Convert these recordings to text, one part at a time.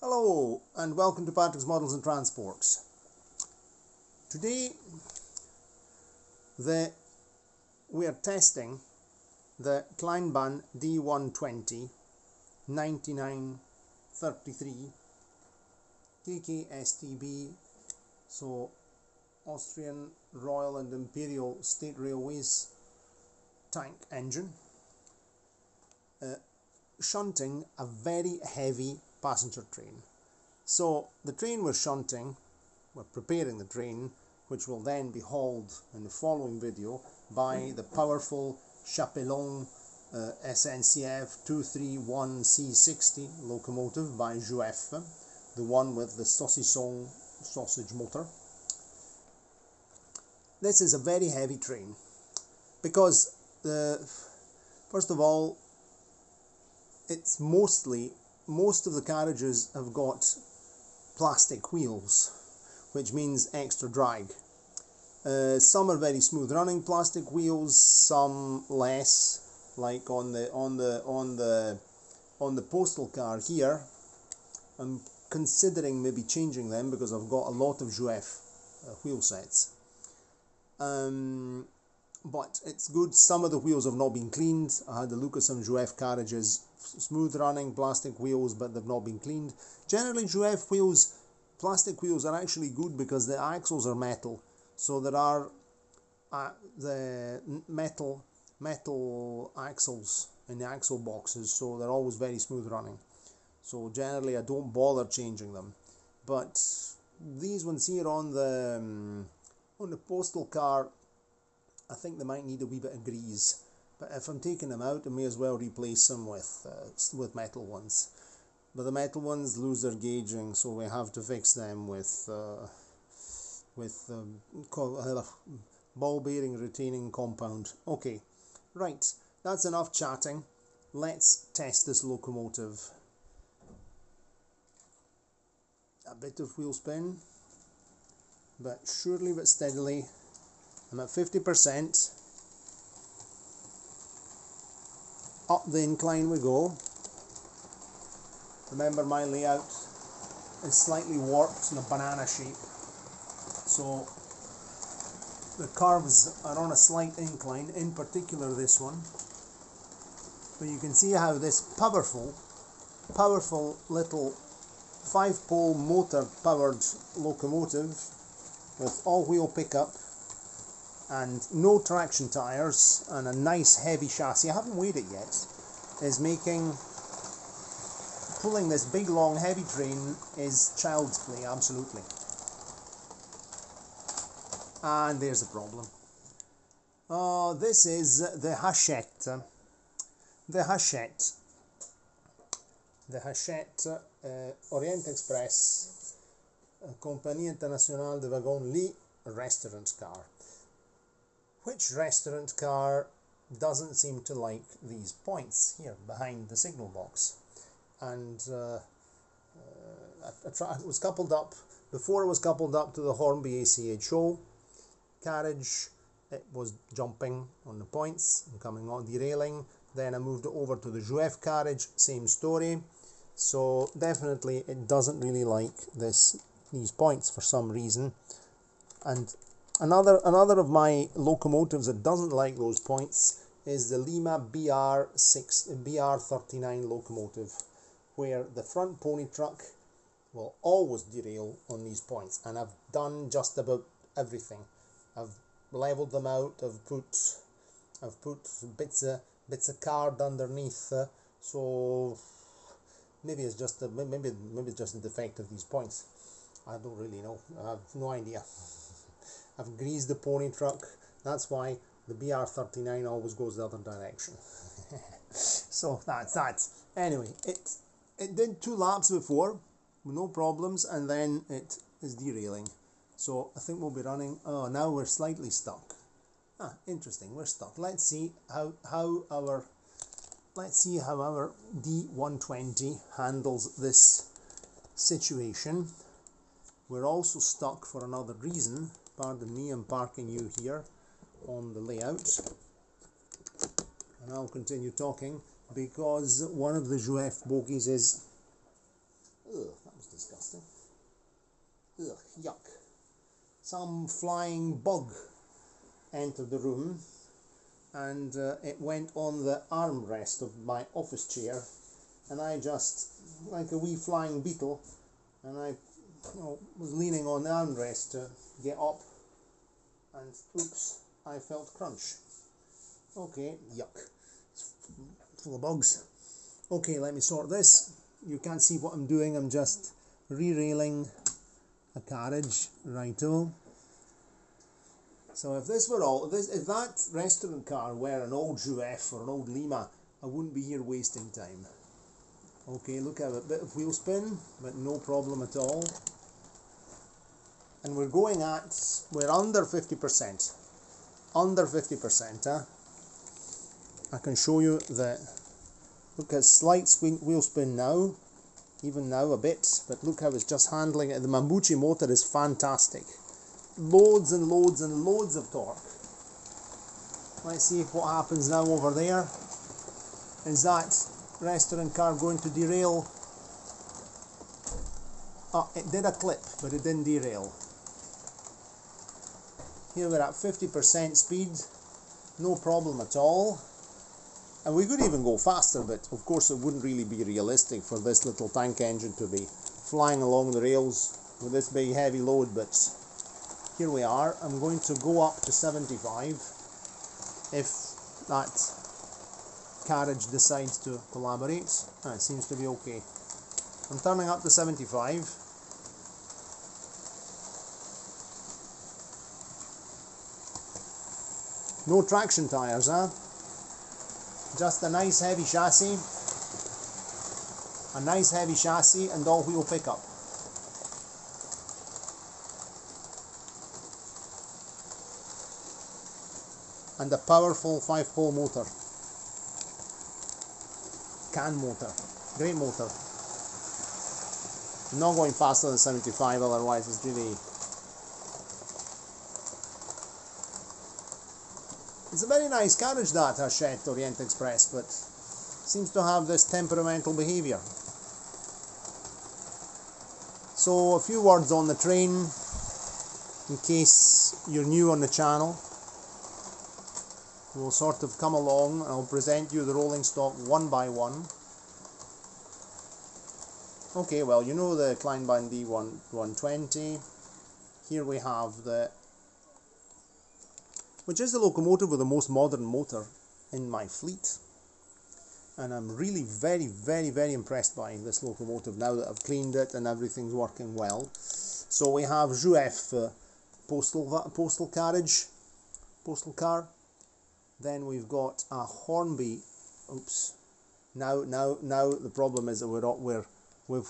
Hello and welcome to Patrick's Models and Transports. Today we are testing the Kleinbahn D120 9933 KKSTB, so Austrian Royal and Imperial State Railways tank engine, shunting a very heavy passenger train. So the train we're shunting, we're preparing the train, which will then be hauled in the following video by the powerful Chapelon SNCF 231C60 locomotive by Juef, the one with the saucisson sausage motor. This is a very heavy train because first of all, it's most of the carriages have got plastic wheels, which means extra drag. Some are very smooth running plastic wheels, some less, like on the postal car here. I'm considering maybe changing them because I've got a lot of Juef wheel sets. But it's good. Some of the wheels have not been cleaned. I had a look at some Juef carriages, smooth running plastic wheels, but they've not been cleaned. Generally Juef wheels, plastic wheels, are actually good because the axles are metal, so there are the metal axles in the axle boxes, so they're always very smooth running. So generally I don't bother changing them. But these ones here on the postal car, I think they might need a wee bit of grease, but if I'm taking them out, I may as well replace them with metal ones. But the metal ones lose their gauging, so we have to fix them with ball bearing retaining compound. Okay, right, that's enough chatting. Let's test this locomotive. A bit of wheel spin, but surely but steadily. I'm at 50%. Up the incline we go. Remember, my layout is slightly warped in a banana shape, so the curves are on a slight incline, in particular this one. But you can see how this powerful little 5-pole motor powered locomotive with all-wheel pickup and no traction tyres and a nice heavy chassis, I haven't weighed it yet, is pulling this big long heavy train is child's play, absolutely. And there's a problem. This is the Hachette. The Hachette Orient Express Compagnie Internationale de Wagons-Lits restaurant car. Which restaurant car doesn't seem to like these points here behind the signal box? And it was coupled up, before it was coupled up to the Hornby ACHO carriage, it was jumping on the points and coming on derailing. Then I moved it over to the Juef carriage, same story. So definitely it doesn't really like these points for some reason. And another of my locomotives that doesn't like those points is the Lima BR39 locomotive, where the front pony truck will always derail on these points, and I've done just about everything. I've leveled them out. I've put bits of card underneath. So maybe it's just maybe it's just a defect of these points. I don't really know. I have no idea. I've greased the pony truck. That's why the BR39 always goes the other direction. So that's that. Anyway, it did 2 laps before with no problems, and then it is derailing. So I think we'll be running. Oh, now we're slightly stuck. Interesting. We're stuck. Let's see how our D120 handles this situation. We're also stuck for another reason. Pardon me, I'm parking you here on the layout, and I'll continue talking because one of the Juef bogies is that disgusting. Ugh, yuck. Some flying bug entered the room, and it went on the armrest of my office chair, and I just, like a wee flying beetle, and I was leaning on the armrest to get up, and oops, I felt crunch. Okay, yuck. It's full of bugs. Okay, let me sort this. You can't see what I'm doing, I'm just re-railing a carriage, righto. So if this were all, if that restaurant car were an old Juef or an old Lima, I wouldn't be here wasting time. Okay, look at a bit of wheel spin, but no problem at all. And we're under 50%. Under 50%, huh? I can show you the, look at slight wheel spin now, even now a bit, but look how it's just handling it. The Mabuchi motor is fantastic. Loads and loads and loads of torque. Let's see what happens now over there. Is that restaurant car going to derail? It did a clip, but it didn't derail. Here we're at 50% speed, no problem at all. And we could even go faster, but of course it wouldn't really be realistic for this little tank engine to be flying along the rails with this big heavy load, but here we are. I'm going to go up to 75 if that carriage decides to collaborate. It seems to be okay. I'm turning up to 75. No traction tyres, huh? Just a nice heavy chassis. A nice heavy chassis and all-wheel pickup. And a powerful 5-pole motor. Can motor. Great motor. I'm not going faster than 75, otherwise it's really... It's a very nice carriage, that Hachette Orient Express, but seems to have this temperamental behaviour. So a few words on the train, in case you're new on the channel. We'll sort of come along and I'll present you the rolling stock one by one. Okay, well, you know the Kleinbahn D120. Here we have which is the locomotive with the most modern motor in my fleet. And I'm really very, very, very impressed by this locomotive now that I've cleaned it and everything's working well. So we have Juef postal car. Then we've got a Hornby. Oops. Now the problem is that we've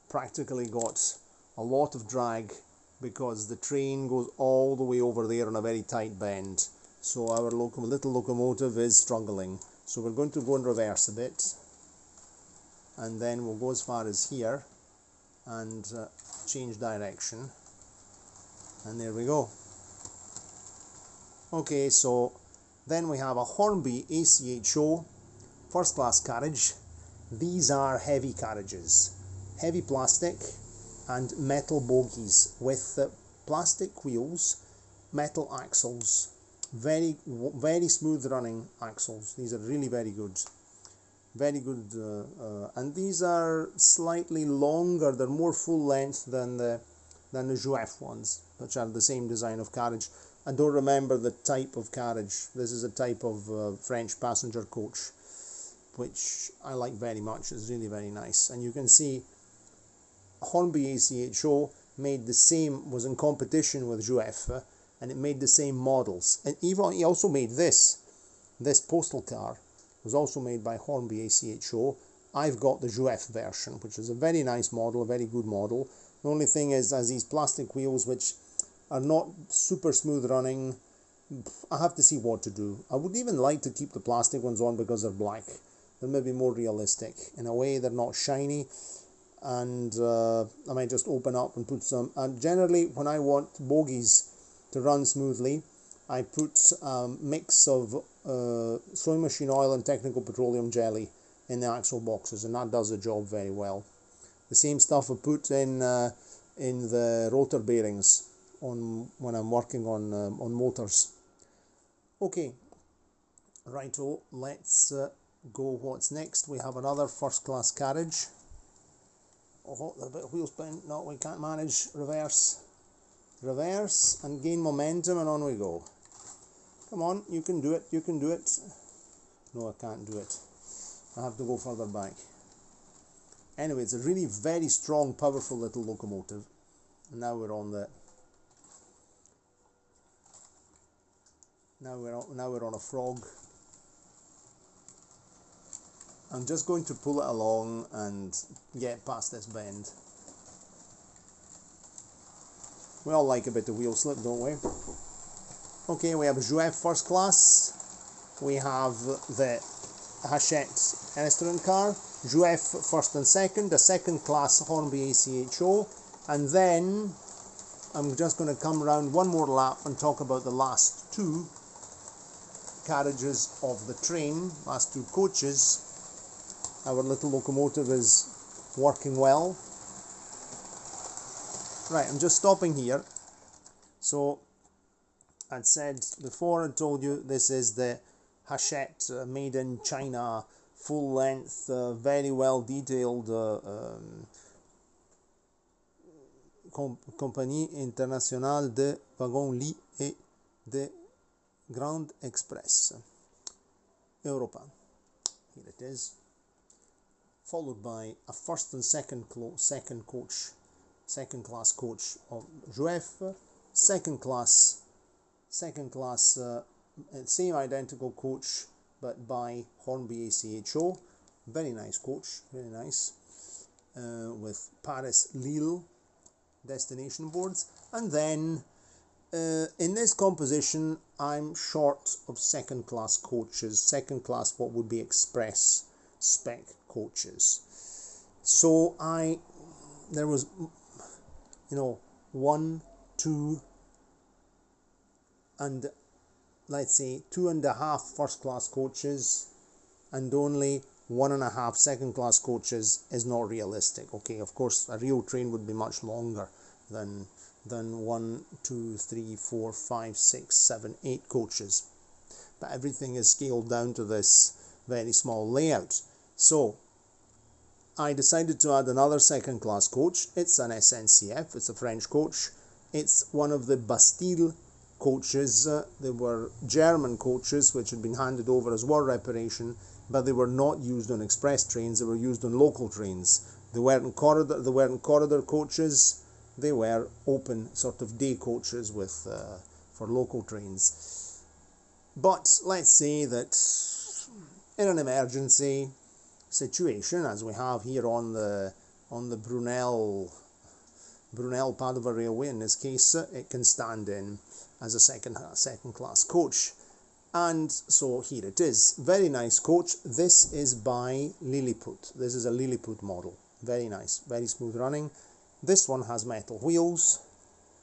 practically got a lot of drag because the train goes all the way over there on a very tight bend. So our little locomotive is struggling. So we're going to go in reverse a bit, and then we'll go as far as here and change direction, and there we go. Okay, so then we have a Hornby ACHO first class carriage. These are heavy carriages, heavy plastic and metal bogies with plastic wheels, metal axles, very smooth running axles. These are really very good, and these are slightly longer. They're more full length than the Juef ones, which are the same design of carriage. I don't remember the type of carriage. This is a type of French passenger coach, which I like very much. It's really very nice. And you can see Hornby ACHO made the same, was in competition with Juef, and it made the same models. And even he also made this postal car was also made by Hornby ACHO. I've got the Juef version, which is a very nice model, a very good model. The only thing is, as these plastic wheels, which are not super smooth running, I have to see what to do. I would even like to keep the plastic ones on because they're black. They're maybe more realistic. In a way, they're not shiny. And I might just open up and put some. And generally, when I want bogies to run smoothly, I put a mix of sewing machine oil and technical petroleum jelly in the axle boxes, and that does the job very well. The same stuff I put in the rotor bearings when I'm working on motors. Okay, righto, let's go. What's next? We have another first class carriage. Oh, a bit of wheel spin. No, we can't manage. Reverse, reverse, and gain momentum, and on we go. Come on, you can do it, you can do it. No, I can't do it. I have to go further back. Anyway, it's a really very strong, powerful little locomotive. And now we're on the... Now we're on a frog. I'm just going to pull it along and get past this bend. We all like a bit of wheel slip, don't we? Okay, we have a Jouef first class. We have the Hachette restaurant car. Jouef first and second. The second class Hornby ACHO. And then I'm just going to come around one more lap and talk about the last two carriages of the train, last two coaches. Our little locomotive is working well. Right, I'm just stopping here. So, I'd said before, I told you this is the Hachette made in China, full length, very well detailed Compagnie Internationale de Wagons-Lits et de Grand Express, Europa. Here it is. Followed by a first and second class coach of Jouef, second class, same identical coach but by Hornby ACHO. Very nice coach, very nice, with Paris-Lille destination boards. And then in this composition I'm short of second class coaches, second class what would be express spec coaches. So there was, you know, 1, 2, and let's say 2.5 first class coaches and only 1.5 second class coaches is not realistic. Okay, of course a real train would be much longer than 1, 2, 3, 4, 5, 6, 7, 8 coaches, but everything is scaled down to this very small layout. So I decided to add another second class coach. It's an SNCF, it's a French coach. It's one of the Bastille coaches. They were German coaches which had been handed over as war reparation, but they were not used on express trains, they were used on local trains. They weren't corridor coaches, they were open sort of day coaches with for local trains. But let's say that in an emergency situation, as we have here on the Brunel Padova Railway in this case, it can stand in as a second class coach. And so here it is, very nice coach. This is by Lilliput. This is a Lilliput model, very nice, very smooth running. This one has metal wheels,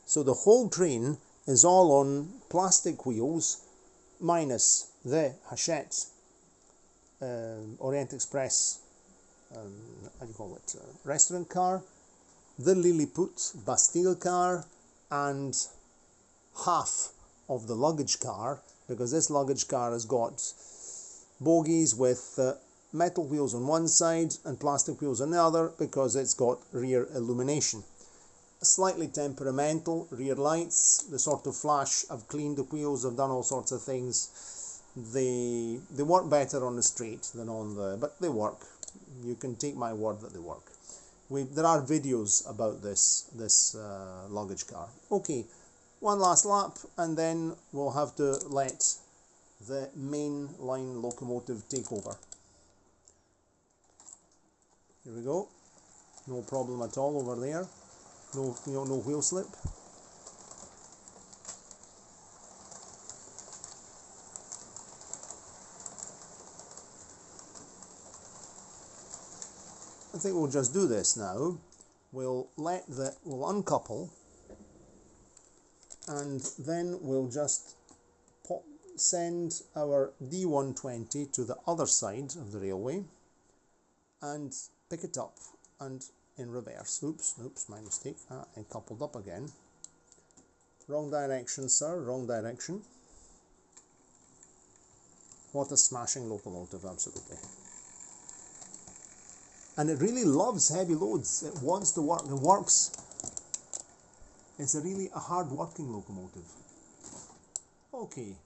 so the whole train is all on plastic wheels minus the Hachette Orient Express restaurant car, the Lilliput Bastille car, and half of the luggage car, because this luggage car has got bogies with metal wheels on one side and plastic wheels on the other, because it's got rear illumination. Slightly temperamental rear lights, the sort of flash. I've cleaned the wheels, I've done all sorts of things. They work better on the straight than on the, but they work. You can take my word that they work. There are videos about this luggage car. Okay, one last lap and then we'll have to let the main line locomotive take over. Here we go. No problem at all over there. No wheel slip. I think we'll just do this now. We'll uncouple, and then we'll just send our D120 to the other side of the railway and pick it up and in reverse. Oops, my mistake. And coupled up again. Wrong direction, sir, wrong direction. What a smashing locomotive, absolutely. And it really loves heavy loads. It wants to work. It works. It's really a hard working locomotive. Okay,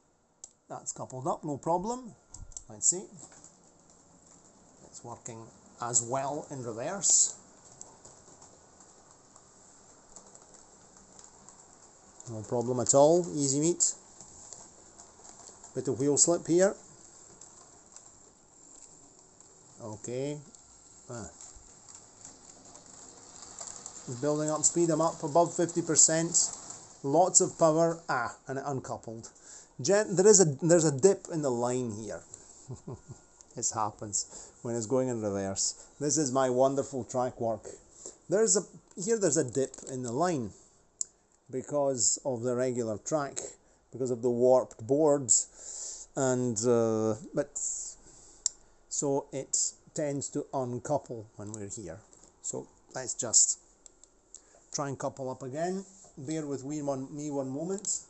that's coupled up, no problem. Let's see. It's working as well in reverse. No problem at all, easy meat. Bit of wheel slip here. Okay. Building up speed, I'm up above 50%. Lots of power. And it uncoupled. There's a dip in the line here. This happens when it's going in reverse. This is my wonderful track work. There's a dip in the line because of the regular track, because of the warped boards, and so it tends to uncouple when we're here. So let's just try and couple up again. Bear with me one moment.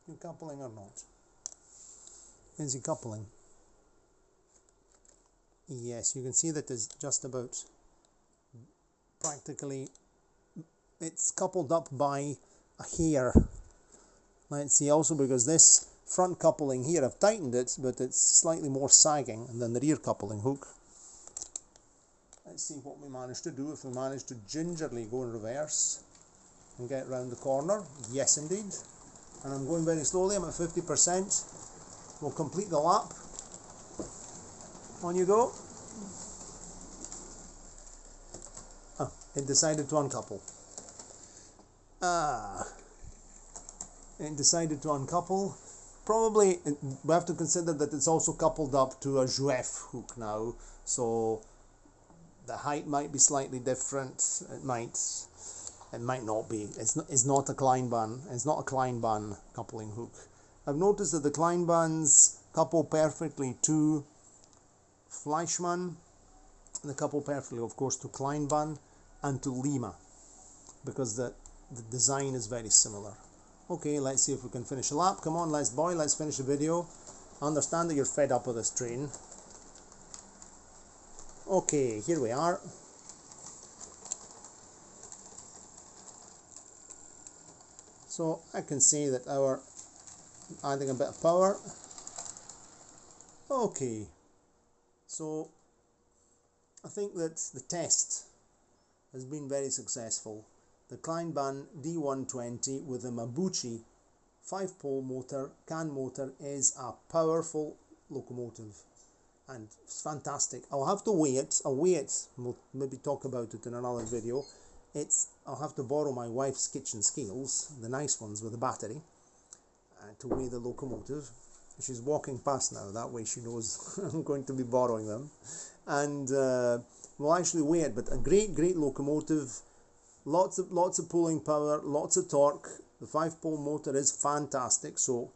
You coupling or not? Is he coupling? Yes, you can see that it's just about practically, it's coupled up by a hair. Let's see, also because this front coupling here, I've tightened it, but it's slightly more sagging than the rear coupling hook. Let's see what we managed to do, if we manage to gingerly go in reverse and get round the corner. Yes, indeed. And I'm going very slowly, I'm at 50%. We'll complete the lap. On you go. It decided to uncouple. It decided to uncouple. Probably, we have to consider that it's also coupled up to a Juef hook now, so the height might be slightly different. It might not be. It's not a Kleinbahn. It's not a Kleinbahn coupling hook. I've noticed that the Kleinbahns couple perfectly to Fleischmann. They couple perfectly, of course, to Kleinbahn and to Lima, because the design is very similar. Okay, let's see if we can finish a lap. Come on, let's finish the video. I understand that you're fed up with this train. Okay, here we are. So I can see that our adding a bit of power. Okay, so I think that the test has been very successful. The Kleinbahn D120 with a Mabuchi 5-pole motor, can motor, is a powerful locomotive and it's fantastic. I'll have to weigh it. I'll weigh it. We'll maybe talk about it in another video. I'll have to borrow my wife's kitchen scales, the nice ones with the battery, to weigh the locomotive. She's walking past now, that way she knows I'm going to be borrowing them. And we'll actually weigh it, but a great locomotive, lots of pulling power, lots of torque. The 5-pole motor is fantastic, so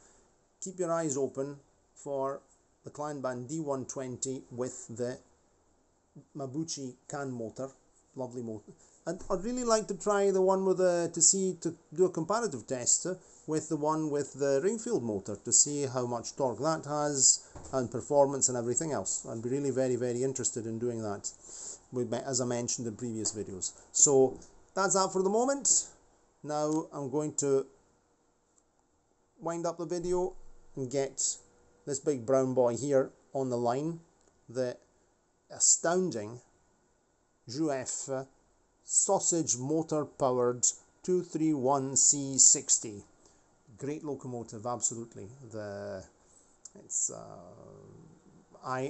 keep your eyes open for the Kleinbahn D120 with the Mabuchi can motor, lovely motor. And I'd really like to try the one with to do a comparative test with the one with the Ringfield motor to see how much torque that has and performance and everything else. I'd be really very interested in doing that, as I mentioned in previous videos. So that's that for the moment. Now I'm going to wind up the video and get this big brown boy here on the line, the astounding Juef sausage motor powered 231C60. Great locomotive, absolutely. I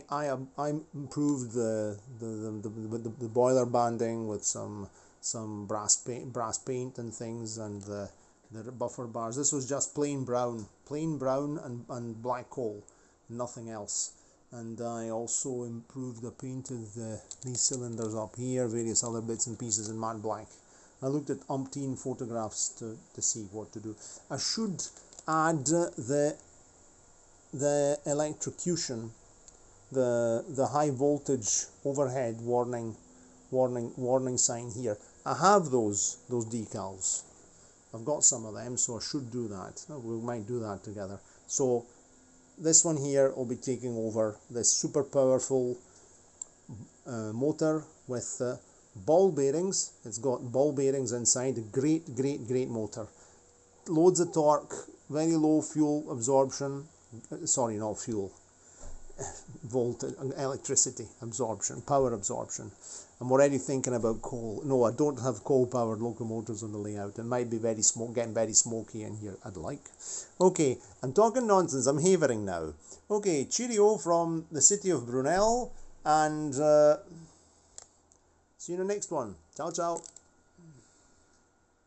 improved the boiler banding with some brass paint and things, and the buffer bars. This was just plain brown and black coal, nothing else. And I also improved the paint of these cylinders up here, various other bits and pieces in matte black. I looked at umpteen photographs to see what to do. I should add the the electrocution, the high voltage overhead warning sign here. I have those decals. I've got some of them, so I should do that. We might do that together. So this one here will be taking over this super powerful motor with ball bearings. It's got ball bearings inside. Great motor. Loads of torque, very low fuel absorption. Sorry, not fuel. Voltage, electricity absorption, power absorption. I'm already thinking about coal. No, I don't have coal-powered locomotives on the layout. It might be getting very smoky in here. I'd like. Okay, I'm talking nonsense. I'm havering now. Okay, cheerio from the city of Brunel, and see you in the next one. Ciao, ciao.